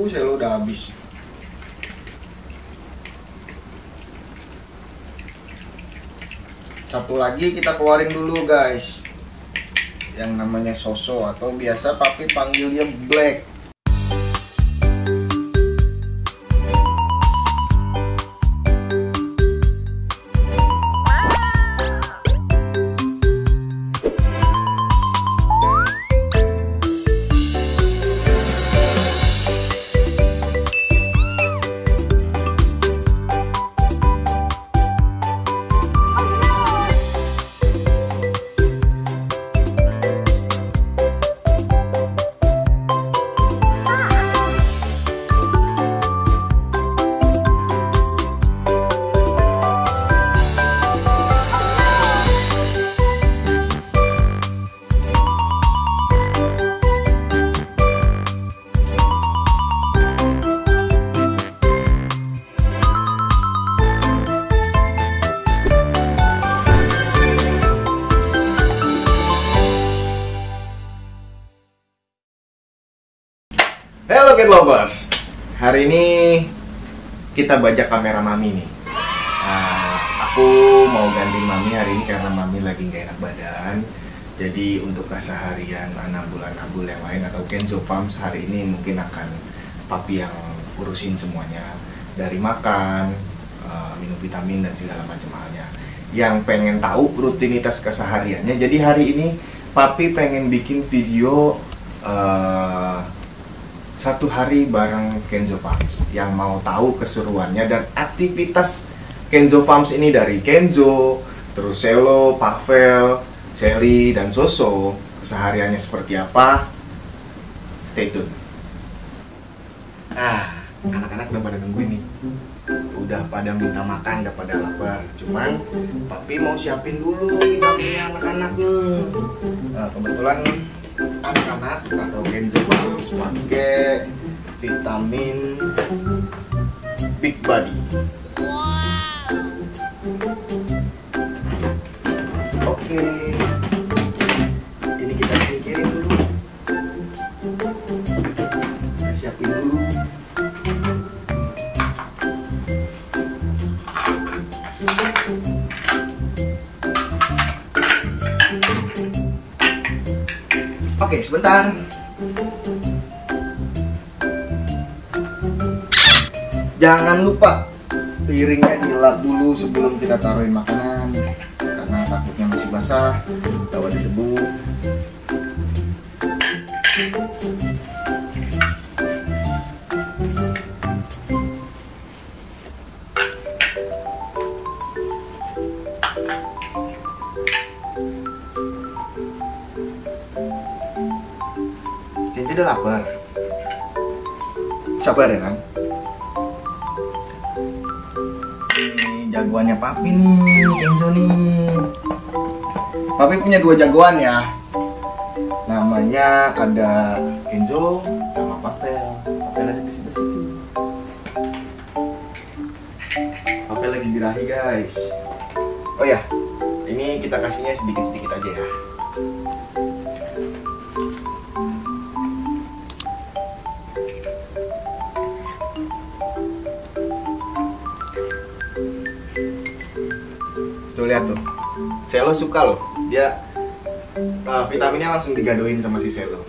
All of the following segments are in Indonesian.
Selo udah habis. Satu lagi kita keluarin dulu guys, yang namanya Soso atau biasa papi panggil dia Black. Halo Cat Lovers, hari ini kita bajak kamera Mami nih. Aku mau ganti Mami hari ini karena Mami lagi gak enak badan. Jadi untuk keseharian anabul-anabul yang lain atau Kenzo Farms hari ini mungkin akan papi yang urusin semuanya. Dari makan, minum vitamin dan segala macam halnya. Yang pengen tahu rutinitas kesehariannya, jadi hari ini papi pengen bikin video satu hari bareng Kenzo Farms. Yang mau tahu keseruannya dan aktivitas Kenzo Farms ini dari Kenzo, terus Selo, Pavel, Sally, dan Soso, kesehariannya seperti apa? Stay tune. Anak-anak udah pada nungguin nih. Udah pada minta makan, udah pada lapar. Cuman papi mau siapin dulu vitaminnya anak-anak nih. Kebetulan anak-anak atau Kenzo Farms pakai vitamin Big Body. Oke, ini kita singkirin dulu. Kita siapin dulu. Oke, sebentar. Jangan lupa piringnya dilap dulu sebelum kita taruhin makanan, karena takutnya masih basah atau ada debu. Kenzo udah lapar. Sabar ya kan. Ini jagoannya papi nih, Kenzo nih. Papi punya dua jagoan ya. Namanya ada Kenzo sama Pavel. Pavel ada di sebelah situ. Pavel lagi birahi guys. Oh ya, ini kita kasihnya sedikit-sedikit aja ya. Tuh lihat tuh, Selo suka loh, dia vitaminnya langsung digadoin sama si Selo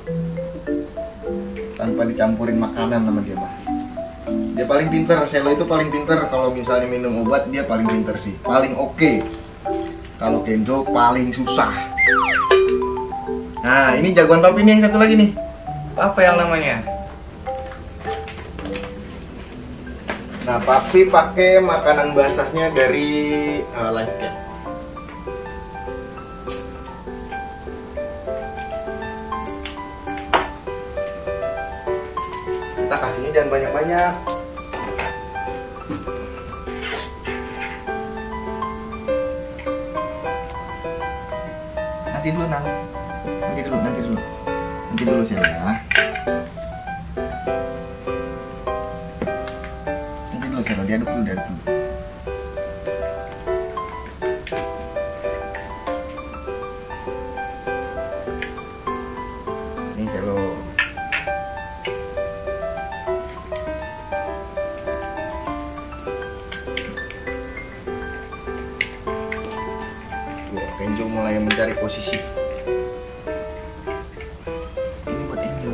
tanpa dicampurin makanan sama dia mah. Dia paling pinter, Selo itu paling pinter kalau misalnya minum obat, dia paling pinter sih, paling oke. Kalau Kenzo paling susah. Nah ini jagoan papi nih, yang satu lagi nih, Pavel namanya. Nah, papi pakai makanan basahnya dari Life Cat. Kita kasihnya jangan banyak-banyak. Nanti dulu, Nang. Nanti dulu sih ya. Diaduk dulu. Ini Selo. Angel mulai mencari posisi. Ini buat Angel.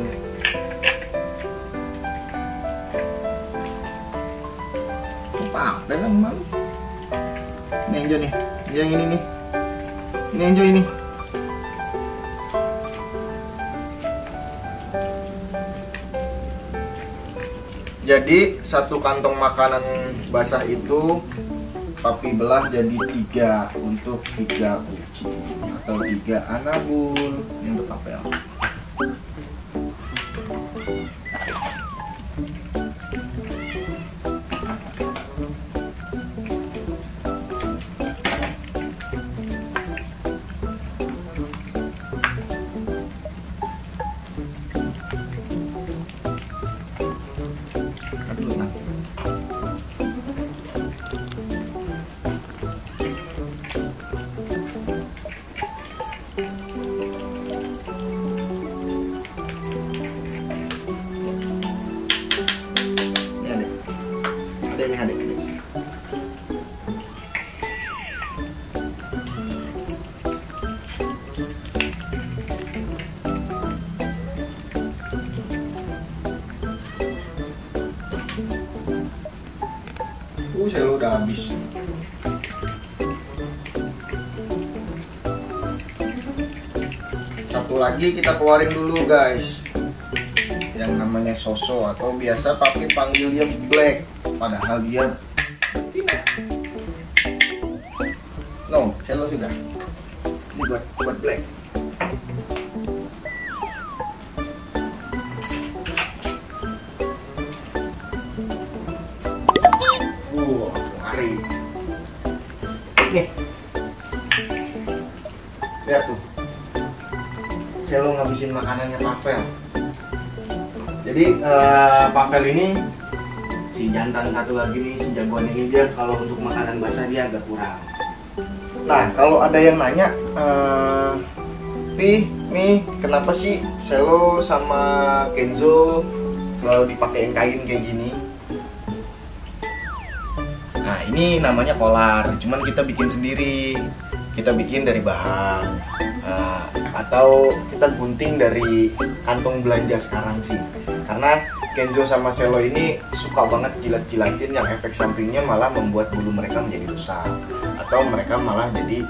Pakai lah Mami. Ini Angel nih. Yang ini nih. Ini Angel ini. Jadi satu kantong makanan basah itu Papi belah jadi 3 untuk 3 kucing atau 3 anabul. Ini untuk apel. Selo udah habis. Satu lagi kita keluarin dulu guys, yang namanya Soso atau biasa Papi panggil dia Black, padahal dia betina. No, Selo sudah. Ini buat Black. Nih, lihat tuh, Selo ngabisin makanannya Pavel. Jadi Pavel ini si jantan satu lagi nih, si jagoan ini, dia kalau untuk makanan basah dia agak kurang. Nah, kalau ada yang nanya, Mi, kenapa sih Selo sama Kenzo selalu dipakein kain kayak gini? Nah, ini namanya kolar, cuman kita bikin sendiri. Kita bikin dari bahan, atau kita gunting dari kantong belanja sekarang sih. Karena Kenzo sama Selo ini suka banget jilat-jilatin, yang efek sampingnya malah membuat bulu mereka menjadi rusak, atau mereka malah jadi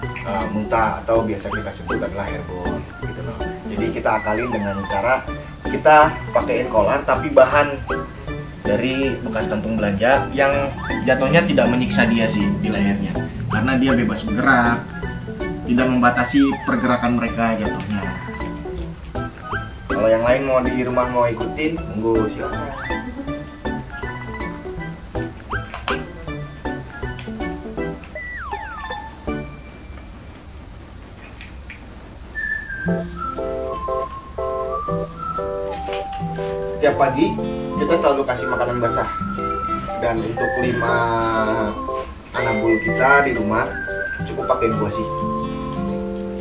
muntah, atau biasa kita sebut adalah hairball gitu loh. Jadi kita akalin dengan cara kita pakein kolar tapi bahan dari bekas kantung belanja yang jatuhnya tidak menyiksa dia sih di lehernya, karena dia bebas bergerak, tidak membatasi pergerakan mereka jatuhnya. Kalau yang lain mau di rumah mau ikutin, monggo silakan. Setiap pagi kita selalu kasih makanan basah, dan untuk 5 anabul kita di rumah cukup pakai 2 sih.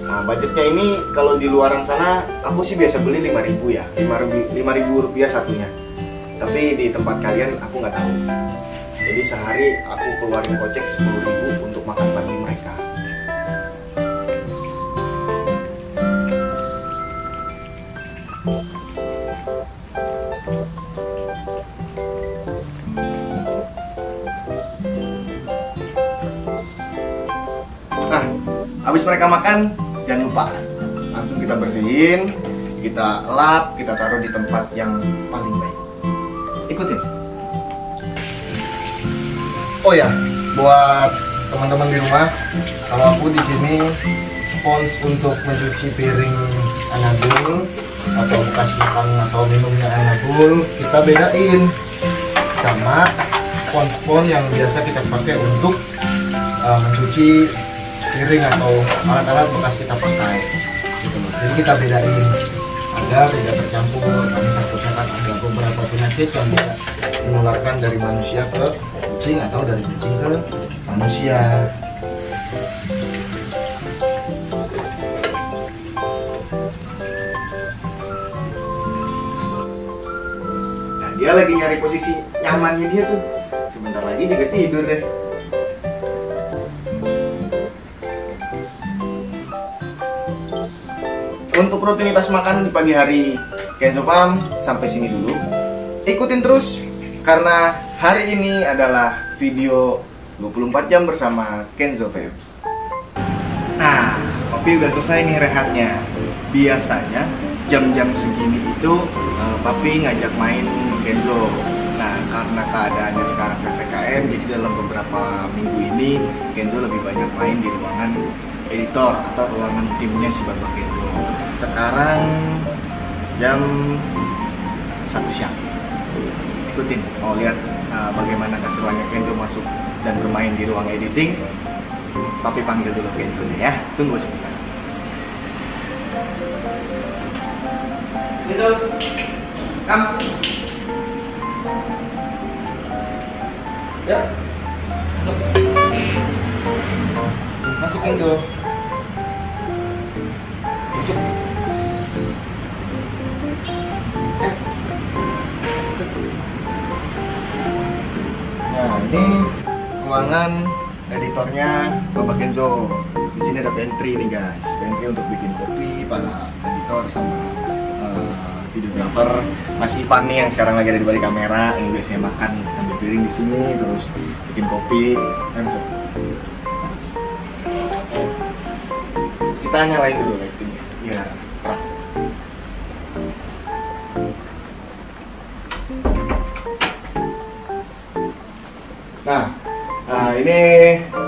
Nah, budgetnya ini kalau di luaran sana aku sih biasa beli 5.000 ya, 5.000 rupiah satunya. Tapi di tempat kalian aku nggak tahu. Jadi sehari aku keluarin kocek 10.000 untuk makan pagi mereka. Nah, habis mereka makan, jangan lupa langsung kita bersihin, kita lap, kita taruh di tempat yang paling baik. Ikutin. Oh ya, buat teman-teman di rumah, kalau aku di sini spons untuk mencuci piring anabul atau bekas makan atau minumnya anabul kita bedain sama spons-spons yang biasa kita pakai untuk mencuci piring atau alat-alat bekas kita pakai gitu loh. Jadi kita bedain agar tidak tercampur, kami takutnya kan ada beberapa penyakit yang bisa menularkan dari manusia ke kucing atau dari kucing ke manusia. Nah, dia lagi nyari posisi nyamannya dia tuh, sebentar lagi juga tidur deh. Untuk rutinitas makan di pagi hari Kenzo Farm sampai sini dulu. Ikutin terus karena hari ini adalah video 24 jam bersama Kenzo Vibes. Nah, Papi udah selesai nih rehatnya. Biasanya jam-jam segini itu Papi ngajak main Kenzo. Nah, karena keadaannya sekarang PPKM, jadi dalam beberapa minggu ini Kenzo lebih banyak main di ruangan editor atau ruangan timnya si Bapak Kenzo. Sekarang jam 1 siang. Ikutin, mau lihat bagaimana keseruannya Kenzo masuk dan bermain di ruang editing. Papi panggil dulu Kenzo-nya ya. Tunggu sebentar. Kenzo, come. Ya, masuk. Masuk Kenzo. Masuk. Nah, ini ruangan editornya Bapak Kenzo. Di sini ada pantry nih guys, pantry untuk bikin kopi para editor sama videographer. Mas Ivan nih yang sekarang lagi ada di balik kamera, ini biasanya makan ambil piring di sini, terus bikin kopi. Masuk. Kita nyalain dulu lightingnya, biar terang. Nah, ini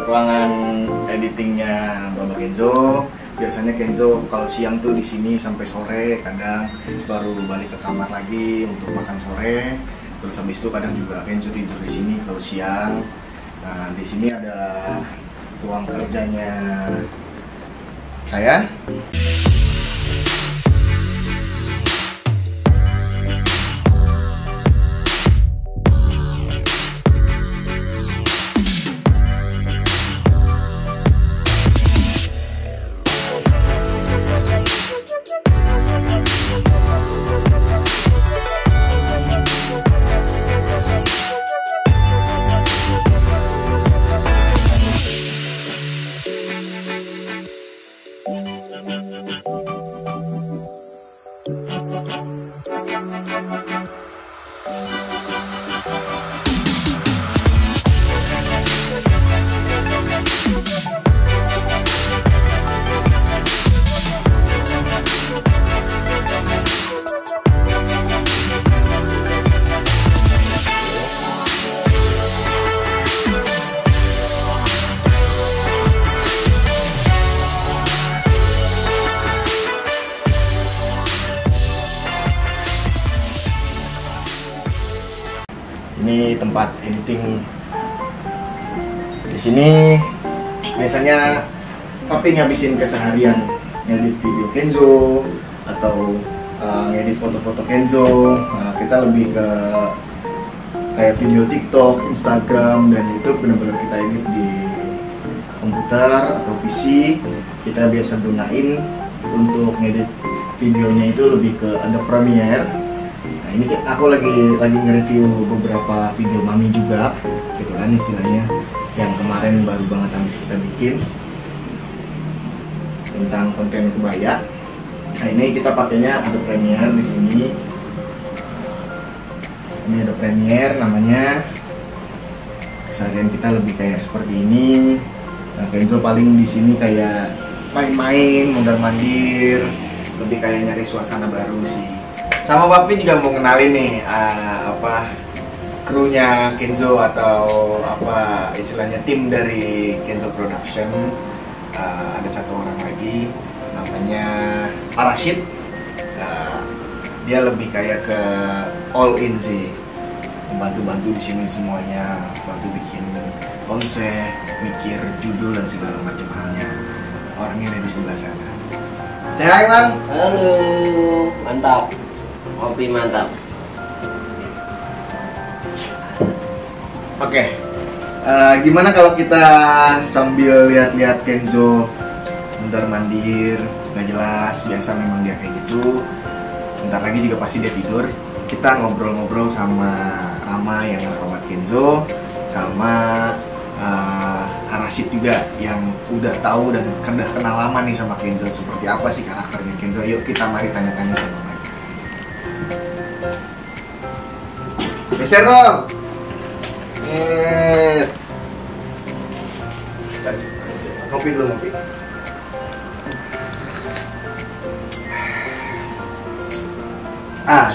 ruangan editingnya Bapak Kenzo. Biasanya Kenzo kalau siang tuh di sini sampai sore, kadang baru balik ke kamar lagi untuk makan sore. Terus habis itu kadang juga Kenzo tidur di sini kalau siang. Nah, di sini ada ruang kerjanya saya. Ini tempat editing. Di sini biasanya Papi ngabisin keseharian ngedit video Kenzo atau ngedit foto-foto Kenzo. Nah, kita lebih ke kayak video TikTok, Instagram, dan itu benar-benar kita edit di komputer atau PC. Kita biasa gunain untuk ngedit videonya itu lebih ke Adobe Premiere. Nah, ini aku lagi nge-review beberapa video Mami juga, gitu kan istilahnya, yang kemarin baru banget habis kita bikin tentang konten kebaya. Nah, ini kita pakainya Adobe Premiere di sini. Ini Adobe Premiere namanya. Keseharian kita lebih kayak seperti ini. Nah, Kenzo paling di sini kayak main-main, mondar-mandir, lebih kayak nyari suasana baru sih. Sama Papi juga mau kenalin nih krunya Kenzo atau istilahnya tim dari Kenzo Production. Ada satu orang lagi namanya Rashid. Dia lebih kayak ke all in sih, bantu-bantu di sini semuanya, bantu bikin konsep, mikir judul dan segala macam halnya. Orangnya ada di sebelah sana. Say hi, Bang. Halo, mantap. Kopi mantap. Oke, gimana kalau kita sambil lihat-lihat Kenzo mondar-mandir, nggak jelas, biasa memang dia kayak gitu. Bentar lagi juga pasti dia tidur. Kita ngobrol-ngobrol sama Rama yang ngerawat Kenzo, sama Rashid wasit juga yang udah tahu dan udah kenal lama nih sama Kenzo. Seperti apa sih karakternya Kenzo? Yuk kita mari tanya-tanya sama mereka. Geser dong. Ngopi dulu, ngopi.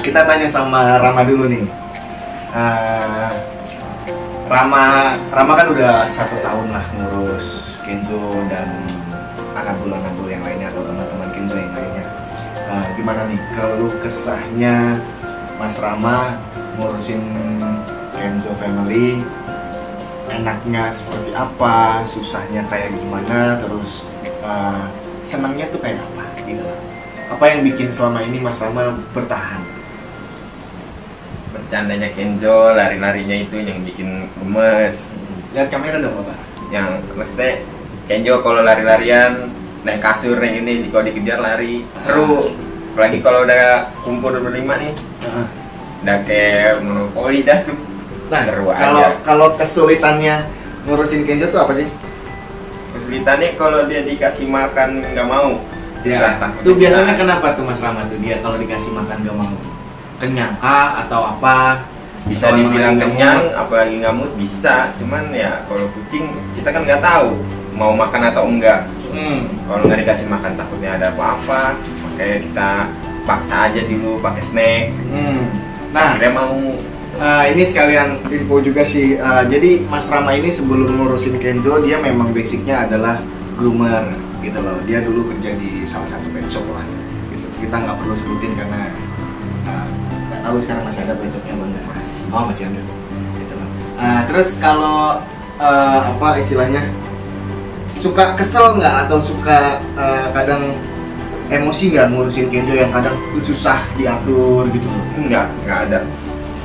Kita tanya sama Rama dulu nih. Rama kan udah 1 tahun lah ngurus Kenzo dan anabul yang lainnya atau teman-teman Kenzo yang lainnya. Gimana nih keluh kesahnya Mas Rama ngurusin Kenzo Family? Enaknya seperti apa, susahnya kayak gimana, terus senangnya tuh kayak apa gitu. Apa yang bikin selama ini Mas Rama bertahan? Bercandanya Kenzo, lari-larinya itu yang bikin gemes. Lihat kamera dong Bapak. Yang mesti Kenzo kalau lari-larian naik kasur yang ini kalau dikejar lari seru. Apalagi kalau udah kumpul berlima nih, udah kayak monopoli dah tuh. Nah, seru kalau kesulitannya ngurusin Kenzo tuh apa sih? Kesulitannya kalau dia dikasih makan nggak mau. Susah. Tuh biasanya kenapa tuh Mas Rama tuh dia kalau dikasih makan nggak mau? Kenyang kah atau apa? Bisa Kalau dibilang emang lagi kenyang, apalagi nggak mood bisa. Cuman ya kalau kucing kita kan nggak tahu mau makan atau enggak. Kalau nggak dikasih makan takutnya ada apa-apa. Makanya kita paksa aja dulu pakai snack. Nah, Akhirnya mau. ini sekalian info juga sih. Jadi Mas Rama ini sebelum ngurusin Kenzo dia memang basicnya adalah groomer gitu loh. Dia dulu kerja di salah satu pet shop lah. Gitu. Kita nggak perlu sebutin karena nggak tahu sekarang masih ada pet shopnya apa enggak. Masih ada. Gitu loh. Terus kalau apa istilahnya suka kesel nggak atau suka kadang emosi nggak ngurusin Kenzo yang kadang tuh susah diatur gitu loh? Enggak ada.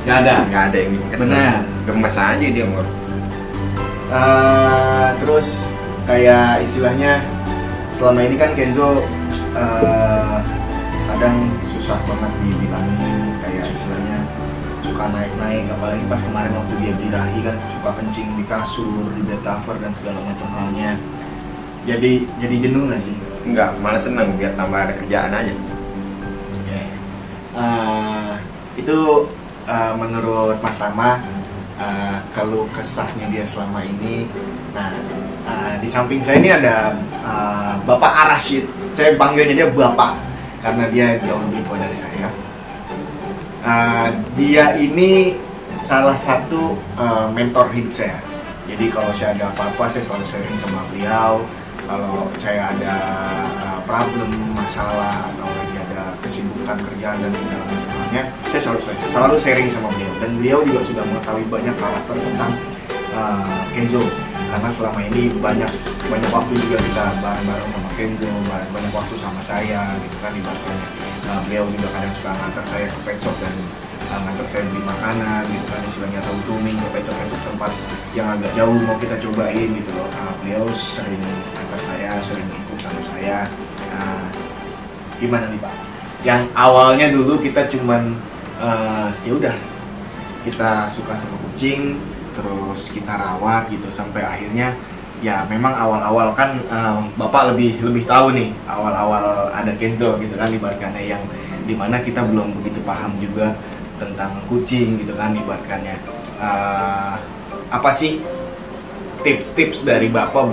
Nggak ada yang bikin kesel. Benar. Gemes aja dia mau. Terus kayak istilahnya selama ini kan Kenzo kadang susah banget dibilangin, kayak istilahnya suka naik-naik, apalagi pas kemarin waktu dia birahi kan suka kencing di kasur, di bed cover dan segala macam halnya. Jadi jenuh nggak sih? Enggak, malah seneng biar tambah ada kerjaan aja. Itu menurut Mas Rama keluh kesahnya dia selama ini. Nah, di samping saya ini ada Bapak Arashid. Saya panggilnya dia Bapak karena dia jauh lebih tua dari saya. Dia ini salah satu mentor hidup saya. Jadi kalau saya ada apa-apa saya selalu sharing sama beliau. Kalau saya ada problem, masalah atau lagi ada kesibukan kerjaan dan segala macamnya, saya selalu sharing sama beliau. Dan beliau juga sudah mengetahui banyak karakter tentang Kenzo. Karena selama ini banyak waktu juga kita bareng-bareng sama Kenzo, banyak waktu sama saya gitu kan ibaratnya. Beliau juga kadang suka ngantar saya ke pet shop dan ngantar saya beli makanan gitu kan istilahnya, atau grooming ke pet shop tempat yang agak jauh mau kita cobain gitu loh. Beliau sering antar saya, sering ikut sama saya. Gimana nih Pak? Yang awalnya dulu kita cuman ya udah kita suka sama kucing, terus kita rawat gitu sampai akhirnya ya memang awal-awal kan Bapak lebih tahu nih awal-awal ada Kenzo gitu kan ibaratkannya, yang dimana kita belum begitu paham juga tentang kucing gitu kan ibaratkannya. Apa sih tips-tips dari Bapak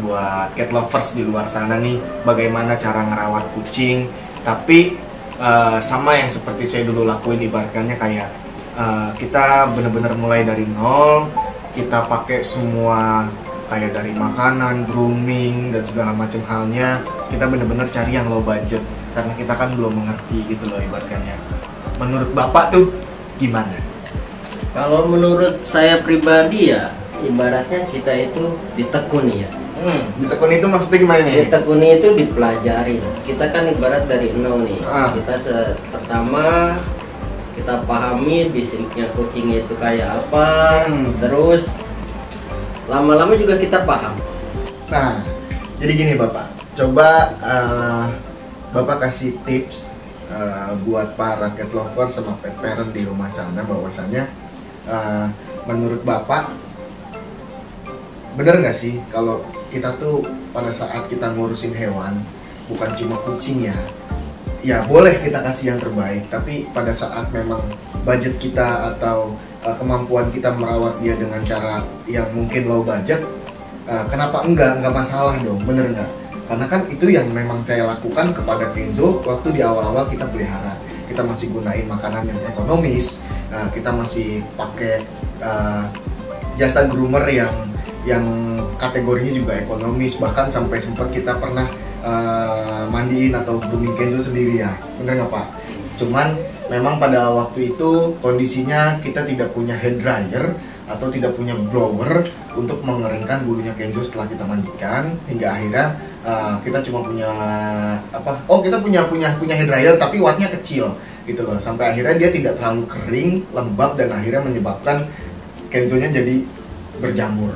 buat cat lovers di luar sana nih, bagaimana cara ngerawat kucing tapi sama yang seperti saya dulu lakuin ibaratkannya kayak kita benar-benar mulai dari nol, kita pakai semua kayak dari makanan, grooming dan segala macam halnya, kita benar-benar cari yang low budget karena kita kan belum mengerti gitu loh ibaratkannya. Menurut Bapak tuh gimana? Kalau menurut saya pribadi ya ibaratnya kita itu ditekuni ya. Ditekuni itu maksudnya gimana nih? Ditekuni itu dipelajari lah. Kita kan ibarat dari nol nih. Kita pertama kita pahami basicnya kucing itu kayak apa. Terus lama-lama juga kita paham. Nah, jadi gini Bapak, coba Bapak kasih tips buat para cat lover sama pet parent di rumah sana bahwasannya menurut Bapak bener nggak sih kalau kita tuh pada saat kita ngurusin hewan bukan cuma kucing ya boleh kita kasih yang terbaik, tapi pada saat memang budget kita atau kemampuan kita merawat dia dengan cara yang mungkin low budget, kenapa enggak masalah dong, bener nggak? Karena kan itu yang memang saya lakukan kepada Kenzo waktu di awal-awal kita pelihara. Kita masih gunain makanan yang ekonomis, kita masih pakai jasa groomer yang kategorinya juga ekonomis, bahkan sampai sempat kita pernah mandiin atau grooming Kenzo sendiri ya, bener nggak Pak? Cuman memang pada waktu itu kondisinya kita tidak punya hair dryer atau tidak punya blower untuk mengeringkan bulunya Kenzo setelah kita mandikan, hingga akhirnya kita cuma punya kita punya hair dryer tapi wattnya kecil gitu loh, sampai akhirnya dia tidak terlalu kering, lembab, dan akhirnya menyebabkan Kenzo-nya jadi berjamur.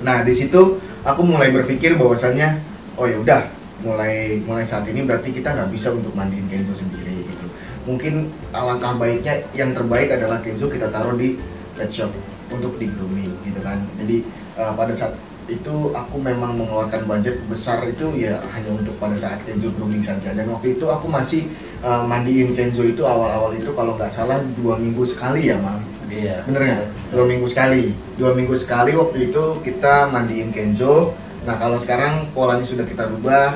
Nah di situ aku mulai berpikir bahwasannya oh ya udah, mulai saat ini berarti kita nggak bisa untuk mandiin Kenzo sendiri gitu. Mungkin alangkah baiknya yang terbaik adalah Kenzo kita taruh di pet shop untuk di grooming gitu kan. Jadi pada saat itu aku memang mengeluarkan budget besar itu ya hanya untuk pada saat Kenzo grooming saja. Dan waktu itu aku masih mandiin Kenzo itu awal-awal itu kalau nggak salah 2 minggu sekali ya Mang. Iya. Bener nggak? 2 minggu sekali. 2 minggu sekali waktu itu kita mandiin Kenzo. Nah kalau sekarang polanya sudah kita rubah,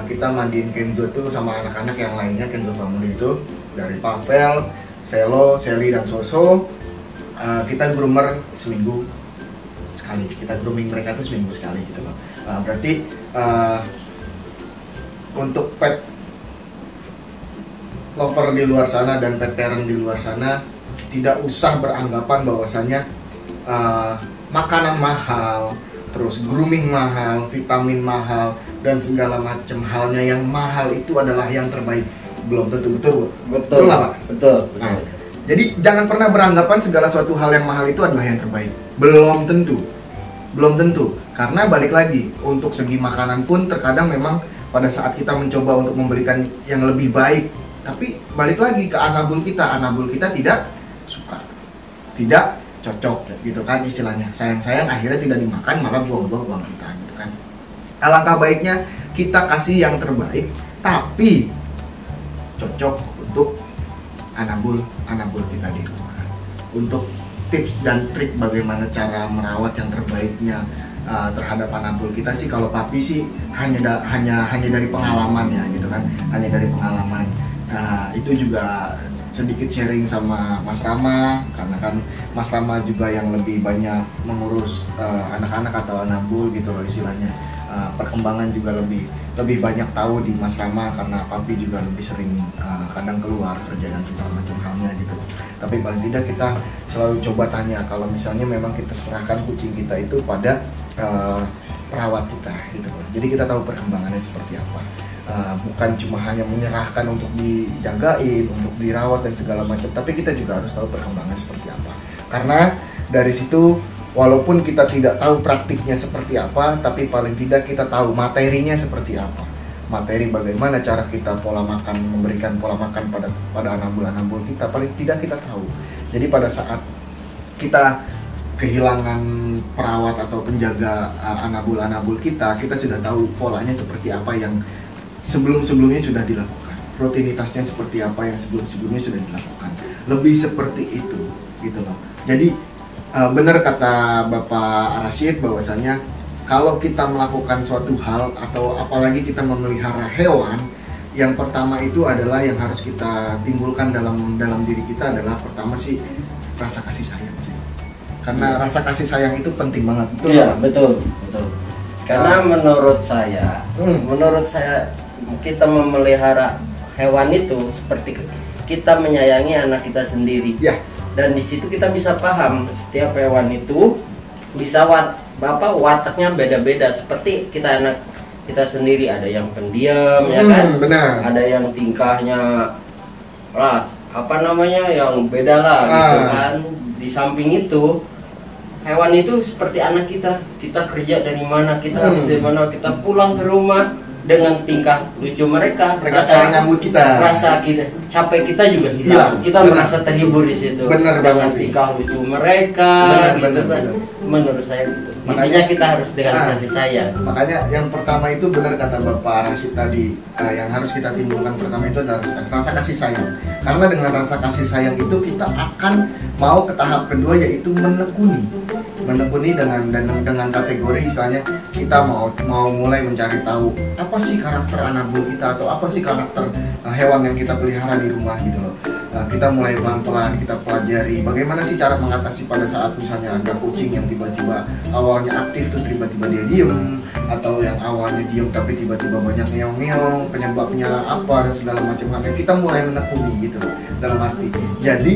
kita mandiin Kenzo itu sama anak-anak yang lainnya, Kenzo family itu dari Pavel, Selo, Sally, dan Soso. Kita groomer seminggu sekali, kita grooming mereka tuh seminggu sekali gitu loh. Berarti untuk pet lover di luar sana dan pet parent di luar sana tidak usah beranggapan bahwasannya makanan mahal, terus grooming mahal, vitamin mahal, dan segala macam halnya yang mahal itu adalah yang terbaik. Belum tentu, betul nggak Pak? Betul. Nah, jadi jangan pernah beranggapan segala suatu hal yang mahal itu adalah yang terbaik. Belum tentu. Karena balik lagi, untuk segi makanan pun terkadang memang pada saat kita mencoba untuk memberikan yang lebih baik, tapi balik lagi ke anabul kita tidak suka, tidak cocok gitu kan istilahnya. Sayang akhirnya tidak dimakan, malah buang-buang uang kita gitu kan. Alangkah baiknya kita kasih yang terbaik tapi cocok untuk anabul kita di rumah. Untuk tips dan trik bagaimana cara merawat yang terbaiknya terhadap anabul kita sih, kalau papi sih hanya dari pengalaman ya gitu kan, hanya dari pengalaman. Itu juga sedikit sharing sama Mas Rama, karena kan Mas Rama juga yang lebih banyak mengurus anak-anak atau anabul gitu loh istilahnya. Perkembangan juga lebih banyak tahu di Mas Rama, karena papi juga lebih sering kadang keluar kerja dan segala macam halnya gitu. Tapi paling tidak kita selalu coba tanya kalau misalnya memang kita serahkan kucing kita itu pada perawat kita gitu loh. Jadi kita tahu perkembangannya seperti apa. Bukan cuma hanya menyerahkan untuk dijagain, untuk dirawat dan segala macam, tapi kita juga harus tahu perkembangan seperti apa. Karena dari situ walaupun kita tidak tahu praktiknya seperti apa, tapi paling tidak kita tahu materinya seperti apa. Materi bagaimana cara kita pola makan, memberikan pola makan pada anabul kita, paling tidak kita tahu. Jadi pada saat kita kehilangan perawat atau penjaga anabul kita sudah tahu polanya seperti apa yang sebelumnya sudah dilakukan, rutinitasnya seperti apa yang sebelumnya sudah dilakukan, lebih seperti itu gitu loh. Jadi benar kata Bapak Rashid bahwasanya kalau kita melakukan suatu hal atau apalagi kita memelihara hewan, yang pertama itu adalah yang harus kita timbulkan dalam diri kita adalah pertama sih rasa kasih sayang sih. Karena rasa kasih sayang itu penting banget. Iya, betul. Karena menurut saya kita memelihara hewan itu seperti kita menyayangi anak kita sendiri. Ya. Dan di situ kita bisa paham setiap hewan itu bisa wataknya beda-beda, seperti anak kita sendiri, ada yang pendiam ya kan, benar. Ada yang tingkahnya yang beda lah gitu kan. Di samping itu hewan itu seperti anak kita kerja dari mana, kita habis dari mana, kita pulang ke rumah dengan tingkah lucu mereka sayang nyambut kita, rasa kita sampai kita juga hilang. Kita bener. merasa terhibur di situ Bener dengan banget sih. tingkah lucu mereka, gitu kan. Menurut saya gitu. Intinya kita harus dengan kasih sayang. Makanya yang pertama itu benar kata Bapak Rashid tadi, yang harus kita timbulkan pertama itu adalah rasa kasih sayang. Karena dengan rasa kasih sayang itu kita akan mau ke tahap kedua, yaitu menekuni dengan kategori misalnya kita mau mulai mencari tahu apa sih karakter anabul kita atau apa sih karakter hewan yang kita pelihara di rumah gitu loh. Kita mulai pelan-pelan kita pelajari bagaimana sih cara mengatasi pada saat misalnya ada kucing yang tiba-tiba awalnya aktif tuh tiba-tiba dia diem, atau yang awalnya diem tapi tiba-tiba banyak ngeong-ngeong, penyebabnya apa dan segala macam hal. Kita mulai menekuni gitu loh, dalam arti jadi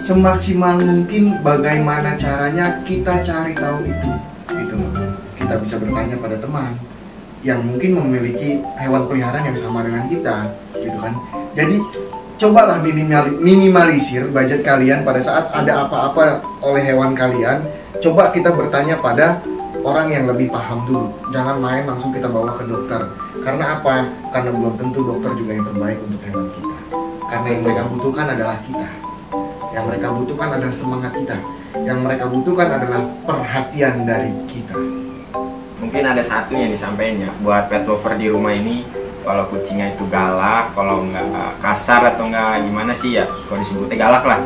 semaksimal mungkin bagaimana caranya kita cari tahu itu gitu loh. Kita bisa bertanya pada teman yang mungkin memiliki hewan peliharaan yang sama dengan kita gitu kan. Jadi cobalah minimalisir budget kalian pada saat ada apa-apa oleh hewan kalian. Coba kita bertanya pada orang yang lebih paham dulu. Jangan main langsung kita bawa ke dokter. Karena apa? Karena belum tentu dokter juga yang terbaik untuk hewan kita. Karena yang mereka butuhkan adalah kita. Yang mereka butuhkan adalah semangat kita. Yang mereka butuhkan adalah perhatian dari kita. Mungkin ada satu yang disampaikan ya buat pet lover di rumah ini. Kalau kucingnya itu galak, kalau nggak kasar atau nggak gimana sih ya, kalau disebutnya galak lah,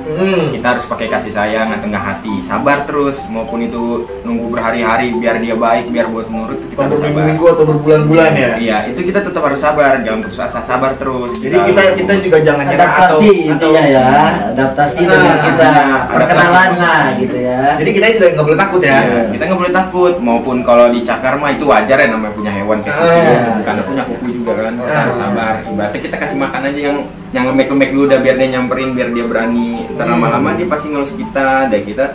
kita harus pakai kasih sayang atau nggak hati, sabar terus, maupun itu nunggu berhari-hari biar dia baik, biar buat nurut, kita harus sabar. Minggu atau berbulan-bulan ya. Iya, itu kita tetap harus sabar, jangan putus asa, sabar terus. Jadi kita juga jangan nyerah adaptasi intinya ya, adaptasi dengan kita perkenalan lah gitu ya. Jadi kita juga nggak boleh takut ya. Kita nggak boleh takut, maupun kalau dicakar mah itu wajar ya, namanya punya hewan kayak kucing, karena punya kuku juga kan. Harus sabar. Ibaratnya kita kasih makan aja yang lembek-lembek dulu udah biar dia nyamperin, biar dia berani. Ntar lama-lama dia pasti ngelus kita, dan kita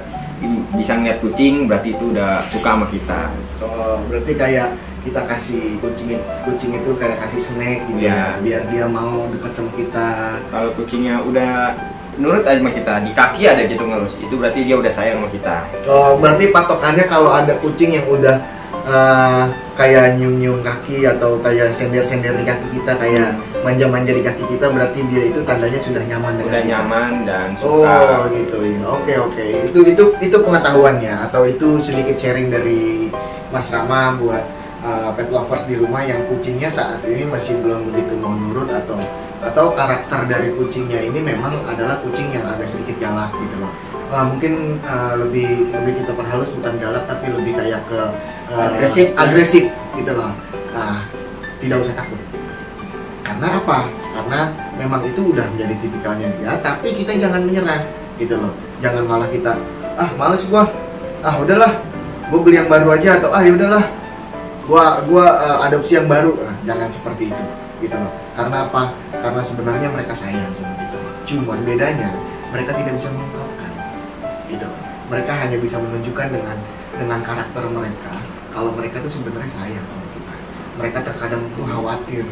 bisa ngeliat kucing berarti itu udah suka sama kita. Oh, berarti kayak kita kasih kucing itu kayak kasih snack gitu ya, biar dia mau dekat sama kita. Kalau kucingnya udah nurut aja sama kita, di kaki ada gitu ngelus, itu berarti dia udah sayang sama kita. Oh, berarti patokannya kalau ada kucing yang udah kayak nyium-nyium kaki atau kayak sender-sender di kaki kita, kayak manja-manja di kaki kita, berarti dia itu tandanya sudah nyaman dengan kita. Nyaman dan suka. Oh gitu ya. Oke. Itu pengetahuannya atau itu sedikit sharing dari Mas Rama buat pet lovers di rumah yang kucingnya saat ini masih belum begitu mau nurut, atau karakter dari kucingnya ini memang adalah kucing yang agak sedikit galak gitu loh. Mungkin lebih kita perhalus, bukan galak tapi lebih kayak ke agresif gitu loh. Nah, tidak usah takut. Karena apa? Karena memang itu udah menjadi tipikalnya dia, tapi kita jangan menyerah gitu loh. Jangan malah kita males gua. Udahlah. Gua beli yang baru aja, atau yaudahlah. Gua adopsi yang baru. Nah, jangan seperti itu gitu loh. Karena apa? Karena sebenarnya mereka sayang sama kita. Cuman bedanya mereka tidak bisa mengungkapkan gitu loh. Mereka hanya bisa menunjukkan dengan karakter mereka kalau mereka tuh sebenarnya sayang sama kita. Mereka terkadang tuh khawatir,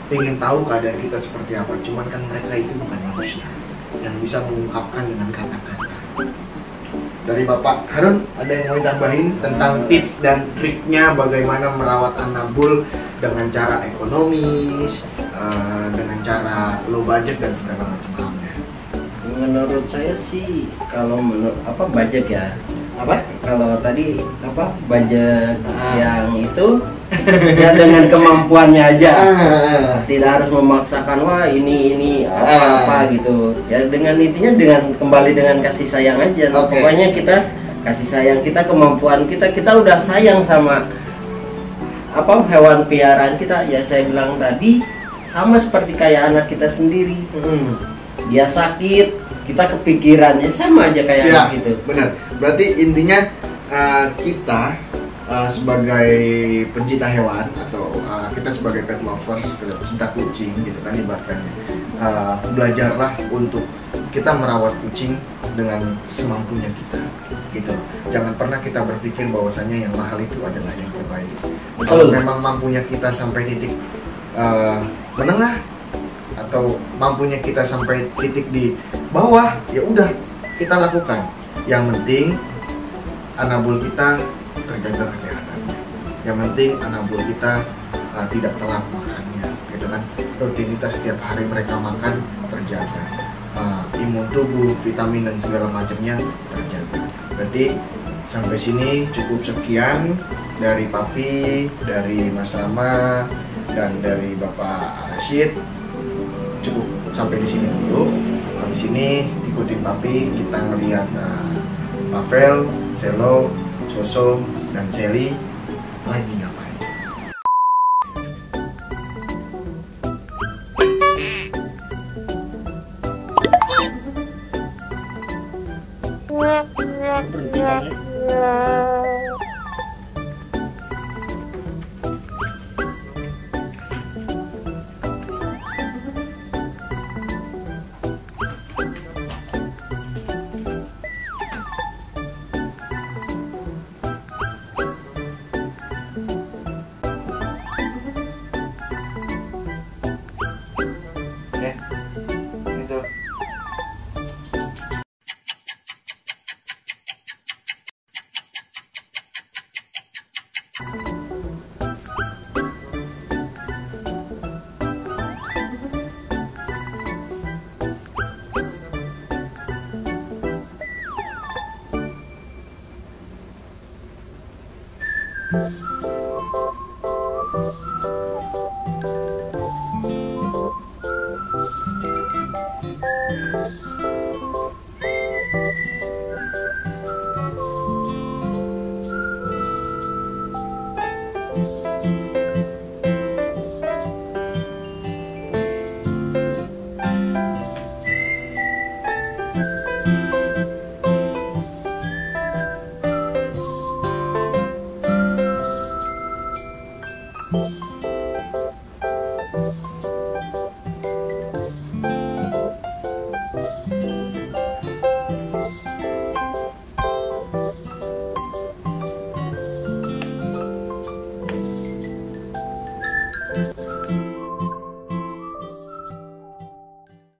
pengen tahu keadaan kita seperti apa. Cuman kan mereka itu bukan manusia yang bisa mengungkapkan dengan kata-kata. Dari Bapak Harun ada yang mau ditambahin tentang tips dan triknya bagaimana merawat anabul dengan cara ekonomis, dengan cara low budget dan segala macam halnya? Menurut saya sih kalau budget ya. Kalau tadi budget yang itu ya dengan kemampuannya aja, tidak harus memaksakan ini apa gitu ya, dengan intinya dengan kembali dengan kasih sayang aja. Pokoknya kita kasih sayang, kita kemampuan kita udah sayang sama hewan piaraan kita ya. Saya bilang tadi sama seperti kayak anak kita sendiri. Dia sakit, kita kepikirannya sama aja kayak anak gitu. Benar. Berarti intinya kita sebagai pencinta hewan atau kita sebagai pet lovers, pencinta kucing gitu kan ibaratnya, belajarlah untuk kita merawat kucing dengan semampunya kita gitu. Jangan pernah kita berpikir bahwasannya yang mahal itu adalah yang terbaik. Kalau memang mampunya kita sampai titik menengah atau mampunya kita sampai titik di bawah, ya udah kita lakukan. Yang penting anabul kita terjaga kesehatannya. Yang penting anabul kita tidak telat makannya, gitu kan. Rutinitas setiap hari mereka makan terjaga, imun tubuh, vitamin dan segala macamnya terjaga. Berarti sampai sini cukup sekian dari Papi, dari Mas Rama, dan dari Bapak Rashid. Cukup sampai di sini dulu. Habis ini ikutin Papi, kita ngelihat Pavel, Selo, Soso, dan Sally lagi ngapain. Berhenti banget. Oke, ini coba.